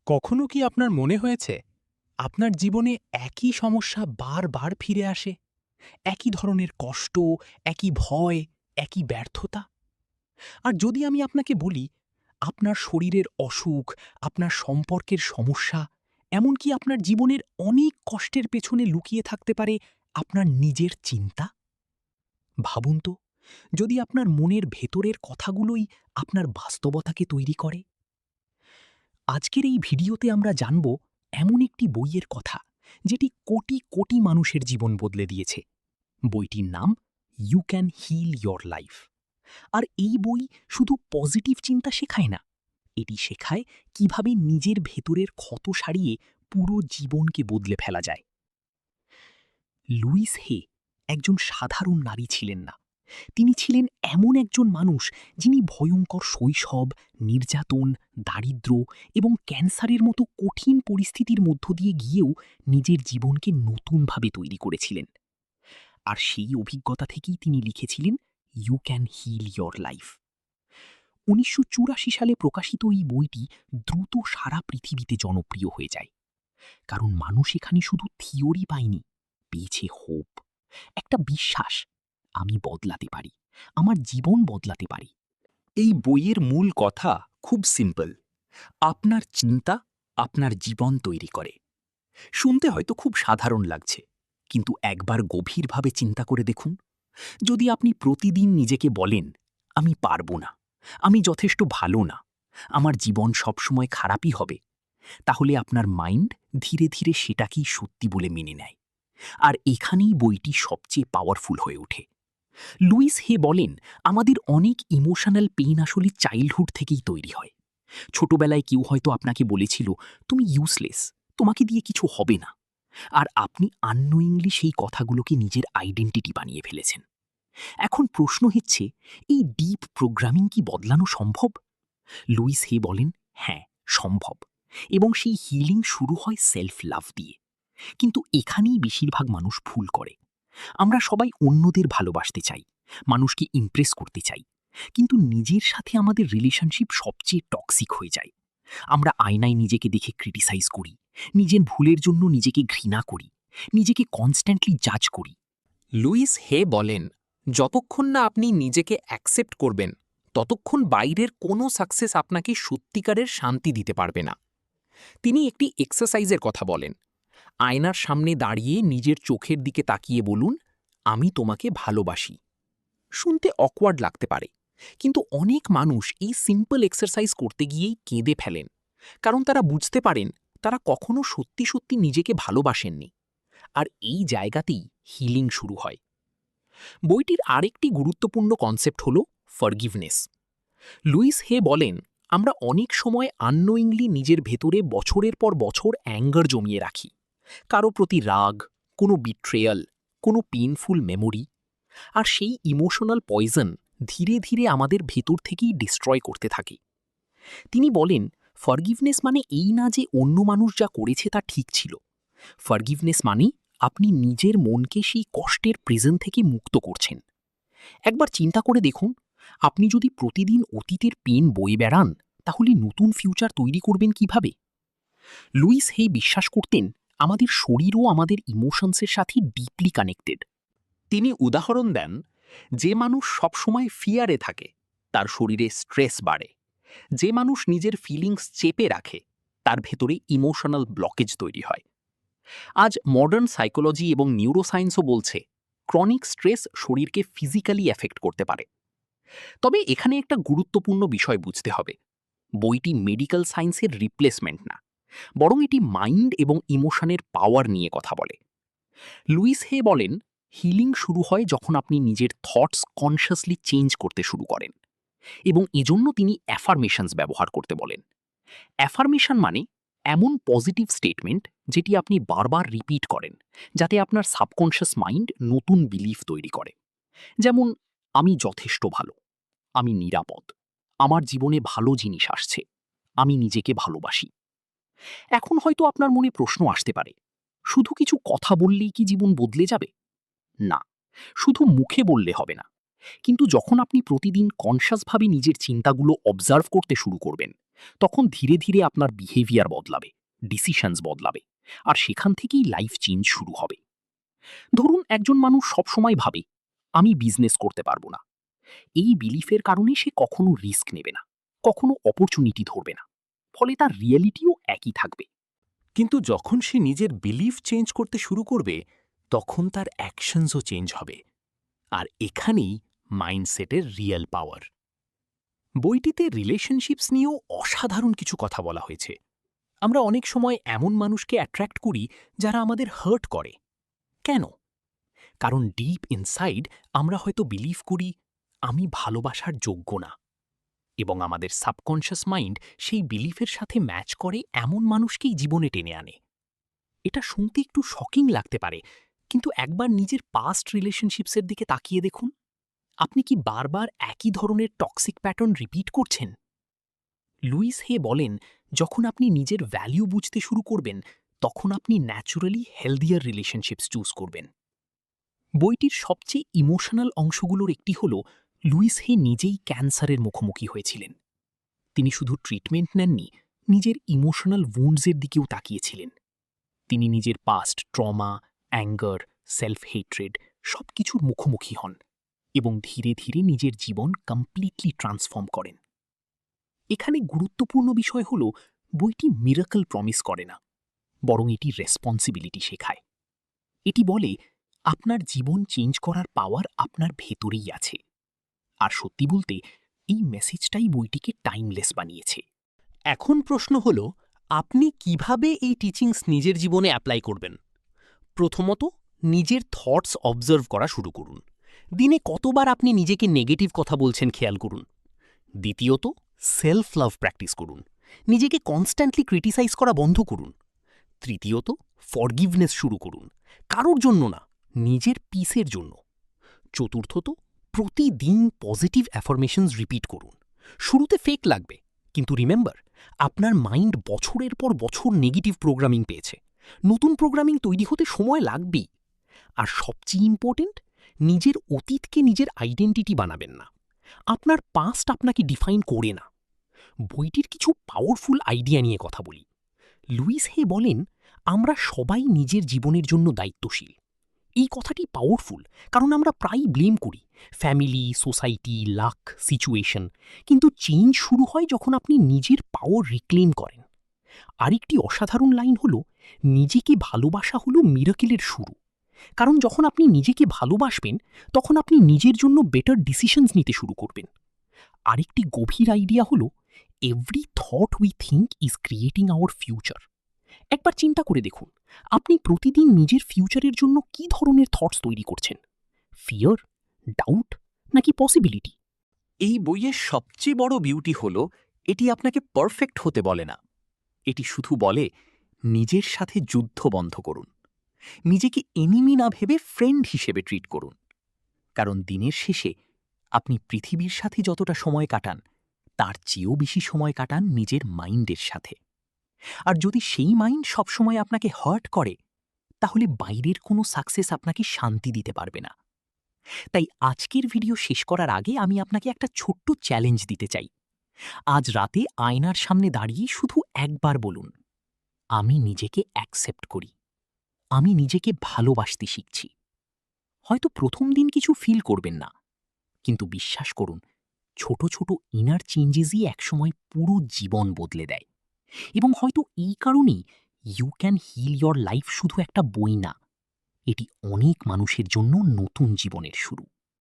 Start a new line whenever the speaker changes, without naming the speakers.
কখনো কি আপনার মনে হয়েছে আপনার জীবনে একই সমস্যা বারবার ফিরে আসে? একই ধরনের কষ্ট, একই ভয়, একই ব্যর্থতা? আর যদি আমি আপনাকে বলি, আপনার শরীরের অসুখ, আপনার সম্পর্কের সমস্যা, এমনকি আপনার জীবনের অনেক কষ্টের পেছনে লুকিয়ে থাকতে পারে আপনার নিজের চিন্তা? ভাবুন তো, যদি আপনার মনের ভেতরের কথাগুলোই আপনার বাস্তবতাকে তৈরি করে। আজকের এই ভিডিওতে আমরা জানব এমন একটি বইয়ের কথা যেটি কোটি কোটি মানুষের জীবন বদলে দিয়েছে। বইটির নাম you can heal your life. আর এই বই শুধু পজিটিভ চিন্তা শেখায় না, এটি শেখায় কিভাবে নিজের ভেতরের ক্ষত সারিয়ে পুরো জীবনকে বদলে ফেলা যায়। লুইস হে একজন সাধারণ নারী ছিলেন না। তিনি ছিলেন এমন একজন মানুষ যিনি ভয়ঙ্কর শৈশব, নির্যাতন, দারিদ্র্য এবং ক্যান্সারের মতো কঠিন পরিস্থিতির মধ্য দিয়ে গিয়েও নিজের জীবনকে নতুনভাবে তৈরি করেছিলেন। আর সেই অভিজ্ঞতা থেকেই তিনি লিখেছিলেন you can heal your life. ১৯৮৪ সালে প্রকাশিত এই বইটি দ্রুত সারা পৃথিবীতে জনপ্রিয় হয়ে যায়, কারণ মানুষ এখানে শুধু থিওরি পায়নি, পেয়েছে হোপ, একটা বিশ্বাস আমি বদলাতে পারি, আমার জীবন বদলাতে পারি। এই বইয়ের মূল কথা খুব সিম্পল: আপনার চিন্তা আপনার জীবন তৈরি করে। শুনতে হয়তো খুব সাধারণ লাগছে, কিন্তু একবার গভীরভাবে চিন্তা করে দেখুন। যদি আপনি প্রতিদিন নিজেকে বলেন, আমি পারবো না, আমি যথেষ্ট ভালো না, আমার জীবন সবসময় খারাপই হবে, তাহলে আপনার মাইন্ড ধীরে ধীরে সেটাকেই সত্যি বলে মেনে নেয়। আর এখানেই বইটি সবচেয়ে পাওয়ারফুল হয়ে ওঠে। লুইস হে বলেন, আমাদের অনেক ইমোশনাল পেইন আসলে চাইল্ডহুড থেকেই তৈরি হয়। ছোটবেলায় কেউ হয়তো আপনাকে বলেছিল, তুমি ইউজলেস, তোমাকে দিয়ে কিছু হবে না। আর আপনি আননোয়িংলি সেই কথাগুলোকে নিজের আইডেন্টিটি বানিয়ে ফেলেছেন। এখন প্রশ্ন হচ্ছে, এই ডিপ প্রোগ্রামিং কি বদলানো সম্ভব? লুইস হে বলেন, হ্যাঁ, সম্ভব। এবং সেই হিলিং শুরু হয় সেলফ লাভ দিয়ে। কিন্তু এখানেই বেশিরভাগ মানুষ ভুল করে। আমরা সবাই অন্যদের ভালোবাসতে চাই, মানুষকে ইমপ্রেস করতে চাই, কিন্তু নিজের সাথে আমাদের রিলেশনশিপ সবচেয়ে টক্সিক হয়ে যায়। আমরা আয়নায় নিজেকে দেখে ক্রিটিসাইজ করি, নিজের ভুলের জন্য নিজেকে ঘৃণা করি, নিজেকে কনস্ট্যান্টলি জাজ করি।
লুইস হে বলেন, যতক্ষণ না আপনি নিজেকে অ্যাকসেপ্ট করবেন, ততক্ষণ বাইরের কোনো সাকসেস আপনাকে সত্যিকারের শান্তি দিতে পারবে না। তিনি একটি এক্সারসাইজের কথা বলেন। আয়নার সামনে দাঁড়িয়ে নিজের চোখের দিকে তাকিয়ে বলুন, আমি তোমাকে ভালোবাসি। শুনতে অকওয়ার্ড লাগতে পারে, কিন্তু অনেক মানুষ এই সিম্পল এক্সারসাইজ করতে গিয়েই কেঁদে ফেলেন, কারণ তারা বুঝতে পারেন তারা কখনো সত্যি সত্যি নিজেকে ভালোবাসেননি। আর এই জায়গাতেই হিলিং শুরু হয়। বইটির আরেকটি গুরুত্বপূর্ণ কনসেপ্ট হল ফরগিভনেস। লুইস হে বলেন, আমরা অনেক সময় আননোয়িংলি নিজের ভেতরে বছরের পর বছর অ্যাঙ্গার জমিয়ে রাখি, কারো প্রতি রাগ, কোনো বিট্রেয়াল, কোনো পেইনফুল মেমোরি। আর সেই ইমোশনাল পয়জন ধীরে ধীরে আমাদের ভেতর থেকেই ডিস্ট্রয় করতে থাকে। তিনি বলেন, ফরগিভনেস মানে এই না যে অন্য মানুষ যা করেছে তা ঠিক ছিল। ফরগিভনেস মানে আপনি নিজের মনকে সেই কষ্টের প্রিজন থেকে মুক্ত করছেন। একবার চিন্তা করে দেখুন, আপনি যদি প্রতিদিন অতীতের পেন বয়ে বেড়ান, তাহলে নতুন ফিউচার তৈরি করবেন কিভাবে? লুইস হে বিশ্বাস করতেন, আমাদের শরীরও আমাদের ইমোশনসের সাথে ডিপলি কানেক্টেড। তিনি উদাহরণ দেন, যে মানুষ সবসময় ফিয়ারে থাকে তার শরীরে স্ট্রেস বাড়ে, যে মানুষ নিজের ফিলিংস চেপে রাখে তার ভেতরে ইমোশনাল ব্লকেজ তৈরি হয়। আজ মডার্ন সাইকোলজি এবং নিউরোসায়েন্সও বলছে, ক্রনিক স্ট্রেস শরীরকে ফিজিক্যালি এফেক্ট করতে পারে। তবে এখানে একটা গুরুত্বপূর্ণ বিষয় বুঝতে হবে, বইটি মেডিকেল সায়েন্সের রিপ্লেসমেন্ট না, বরং এটি মাইন্ড এবং ইমোশনের পাওয়ার নিয়ে কথা বলে। লুইস হে বলেন, হিলিং শুরু হয় যখন আপনি নিজের থটস কনশাসলি চেঞ্জ করতে শুরু করেন, এবং এজন্য তিনি অ্যাফার্মেশনস ব্যবহার করতে বলেন। অ্যাফার্মেশন মানে এমন পজিটিভ স্টেটমেন্ট যেটি আপনি বারবার রিপিট করেন, যাতে আপনার সাবকনশাস মাইন্ড নতুন বিলিফ তৈরি করে। যেমন, আমি যথেষ্ট ভালো, আমি নিরাপদ, আমার জীবনে ভালো জিনিস আসছে, আমি নিজেকে ভালোবাসি। এখন হয়তো আপনার মনে প্রশ্ন আসতে পারে, শুধু কিছু কথা বললেই কি জীবন বদলে যাবে? না, শুধু মুখে বললে হবে না। কিন্তু যখন আপনি প্রতিদিন কনশাসভাবে নিজের চিন্তাগুলো অবজার্ভ করতে শুরু করবেন,
তখন ধীরে ধীরে আপনার বিহেভিয়ার বদলাবে, ডিসিশনস বদলাবে, আর সেখান থেকেই লাইফ চেঞ্জ শুরু হবে। ধরুন একজন মানুষ সবসময় ভাবে, আমি বিজনেস করতে পারবো না। এই বিলিফের কারণে সে কখনো রিস্ক নেবে না, কখনো অপরচুনিটি ধরবে না। ফলে তার রিয়েলিটিও একই থাকবে।
কিন্তু যখন সে নিজের বিলিফ চেঞ্জ করতে শুরু করবে, তখন তার অ্যাকশনসও চেঞ্জ হবে। আর এখানেই মাইন্ডসেটের রিয়েল পাওয়ার। বইটিতে রিলেশনশিপস নিয়েও অসাধারণ কিছু কথা বলা হয়েছে। আমরা অনেক সময় এমন মানুষকে অ্যাট্রাক্ট করি যারা আমাদের হার্ট করে। কেন? কারণ ডিপ ইনসাইড আমরা হয়তো বিলিভ করি আমি ভালোবাসার যোগ্য না, এবং আমাদের সাবকনশিয়াস মাইন্ড সেই বিলিফের সাথে ম্যাচ করে এমন মানুষকেই জীবনে টেনে আনে। এটা শুনতে একটু শকিং লাগতে পারে, কিন্তু একবার নিজের পাস্ট রিলেশনশিপসের দিকে তাকিয়ে দেখুন। আপনি কি বারবার একই ধরনের টক্সিক প্যাটার্ন রিপিট করছেন? লুইস হে বলেন, যখন আপনি নিজের ভ্যালু বুঝতে শুরু করবেন, তখন আপনি ন্যাচুরালি হেলদিয়ার রিলেশনশিপস চুজ করবেন। বইটির সবচেয়ে ইমোশনাল অংশগুলোর একটি হল, লুইস হে নিজেই ক্যান্সারের মুখোমুখি হয়েছিলেন। তিনি শুধু ট্রিটমেন্ট নেননি, নিজের ইমোশনাল উন্ডসের দিকেও তাকিয়েছিলেন। তিনি নিজের past trauma, anger, self hatred সব কিছুর মুখোমুখি হন এবং ধীরে ধীরে নিজের জীবন কমপ্লিটলি ট্রান্সফর্ম করেন। এখানে গুরুত্বপূর্ণ বিষয় হল, বইটি মিরাকল প্রমিস করে না, বরং এটি রেসপন্সিবিলিটি শেখায়। এটি বলে আপনার জীবন চেঞ্জ করার পাওয়ার আপনার ভেতরেই আছে। আর সত্যি বলতে এই মেসেজটাই বইটিকে টাইমলেস বানিয়েছে। এখন প্রশ্ন হল, আপনি কিভাবে এই টিচিংস নিজের জীবনে অ্যাপ্লাই করবেন? প্রথমত, নিজের থটস অবজার্ভ করা শুরু করুন। দিনে কতবার আপনি নিজেকে নেগেটিভ কথা বলছেন খেয়াল করুন। দ্বিতীয়ত, সেলফ লাভ প্র্যাকটিস করুন। নিজেকে কনস্ট্যান্টলি ক্রিটিসাইজ করা বন্ধ করুন। তৃতীয়ত, ফরগিভনেস শুরু করুন, কারোর জন্য না, নিজের পিসের জন্য। চতুর্থত, প্রতিদিন পজিটিভ অ্যাফার্মেশনস রিপিট করুন। শুরুতে ফেক লাগবে, কিন্তু রিমেম্বার, আপনার মাইন্ড বছরের পর বছর নেগেটিভ প্রোগ্রামিং পেয়েছে। নতুন প্রোগ্রামিং তৈরি হতে সময় লাগবেই। আর সবচেয়ে ইম্পর্টেন্ট, নিজের অতীতকে নিজের আইডেন্টিটি বানাবেন না। আপনার পাস্ট আপনাকে ডিফাইন করে না। বইটির কিছু পাওয়ারফুল আইডিয়া নিয়ে কথা বলি। লুইস হে বলেন, আমরা সবাই নিজের জীবনের জন্য দায়িত্বশীল। এই কথাটি পাওয়ারফুল, কারণ আমরা প্রায়ই ব্লেম করি ফ্যামিলি, সোসাইটি, লাক, সিচুয়েশন। কিন্তু চেঞ্জ শুরু হয় যখন আপনি নিজের পাওয়ার রিক্লেম করেন। আরেকটি অসাধারণ লাইন হল, নিজেকে ভালোবাসা হলো মিরাকেলের শুরু। কারণ যখন আপনি নিজেকে ভালোবাসবেন, তখন আপনি নিজের জন্য বেটার ডিসিশনস নিতে শুরু করবেন। আরেকটি গভীর আইডিয়া হল, every thought we think is creating our future. একবার চিন্তা করে দেখুন, আপনি প্রতিদিন নিজের ফিউচারের জন্য কী ধরনের থটস তৈরি করছেন? ফিয়ার, ডাউট, নাকি পসিবিলিটি? এই বইয়ের সবচেয়ে বড় বিউটি হল, এটি আপনাকে পারফেক্ট হতে বলে না। এটি শুধু বলে, নিজের সাথে যুদ্ধ বন্ধ করুন। নিজেকে এনিমি না ভেবে ফ্রেন্ড হিসেবে ট্রিট করুন। কারণ দিনের শেষে আপনি পৃথিবীর সাথে যতটা সময় কাটান, তার চেয়েও বেশি সময় কাটান নিজের মাইন্ডের সাথে। আর যদি সেই মাইন্ড সবসময় আপনাকে হার্ট করে, তাহলে বাইরের কোনো সাকসেস আপনাকে শান্তি দিতে পারবে না। তাই আজকের ভিডিও শেষ করার আগে আমি আপনাকে একটা ছোট্ট চ্যালেঞ্জ দিতে চাই। আজ রাতে আয়নার সামনে দাঁড়িয়ে শুধু একবার বলুন, আমি নিজেকে অ্যাকসেপ্ট করি, আমি নিজেকে ভালোবাসতে শিখছি। হয়তো প্রথম দিন কিছু ফিল করবেন না, কিন্তু বিশ্বাস করুন, ছোট ছোট ইনার চেঞ্জেসই একসময় পুরো জীবন বদলে দেয়। এবং হয়তো এই কারণেই you can heal your life শুধু একটা বই না, এটি অনেক মানুষের জন্য নতুন জীবনের শুরু।